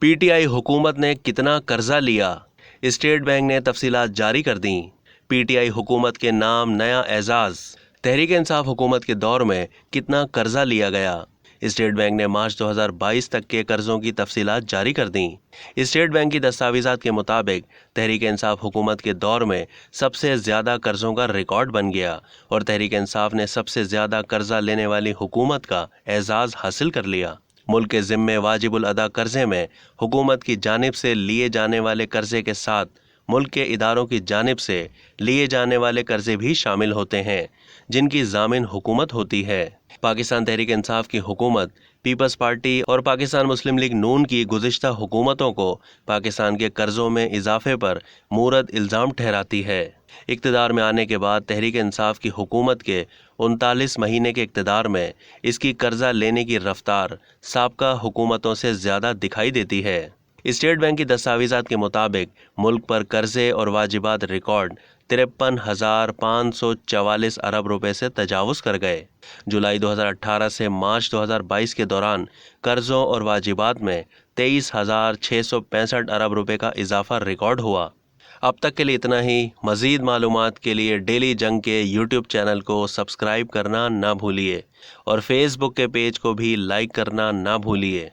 PTI हुकूमत ने कितना कर्जा लिया, स्टेट बैंक ने तफसीलात जारी कर दी। PTI हुकूमत के नाम नया एजाज, तहरीक इंसाफ हुकूमत के दौर में कितना कर्जा लिया गया। स्टेट बैंक ने मार्च 2022 तक के कर्जों की तफसीलात जारी कर दी। स्टेट बैंक की दस्तावेज़ात के मुताबिक तहरीक इंसाफ हुकूमत के दौर में सबसे ज़्यादा कर्जों का रिकॉर्ड बन गया और तहरीक इंसाफ ने सबसे ज़्यादा कर्जा लेने वाली हुकूमत का एजाज़ हासिल कर लिया। मुल्क के ज़िम्मे वाजिबुल अदा कर्जे में हुकूमत की जानिब से लिए जाने वाले कर्जे के साथ मुल्क के इदारों की जानिब से लिए जाने वाले कर्जे भी शामिल होते हैं, जिनकी ज़ामिन हुकूमत होती है। पाकिस्तान तहरीक इंसाफ की हुकूमत, पीपल्स पार्टी और पाकिस्तान मुस्लिम लीग नून की गुज़िश्ता हुकूमतों को पाकिस्तान के कर्ज़ों में इजाफे पर मूरद इल्ज़ाम ठहराती है। इक़्तिदार में आने के बाद तहरीक इंसाफ की हुकूमत के 39 महीने के इक़्तिदार में इसकी कर्जा लेने की रफ्तार साबका हुकूमतों से ज़्यादा दिखाई देती है। स्टेट बैंक की दस्तावेज़ात के मुताबिक मुल्क पर कर्जे और वाजिबात रिकॉर्ड 53,544 अरब रुपए से तजावुज़ कर गए। जुलाई 2018 से मार्च 2022 के दौरान कर्ज़ों और वाजिबात में 23,665 अरब रुपए का इजाफा रिकॉर्ड हुआ। अब तक के लिए इतना ही। मज़ीद मालूमात के लिए डेली जंग के YouTube चैनल को सब्सक्राइब करना ना भूलिए और फेसबुक के पेज को भी लाइक करना ना भूलिए।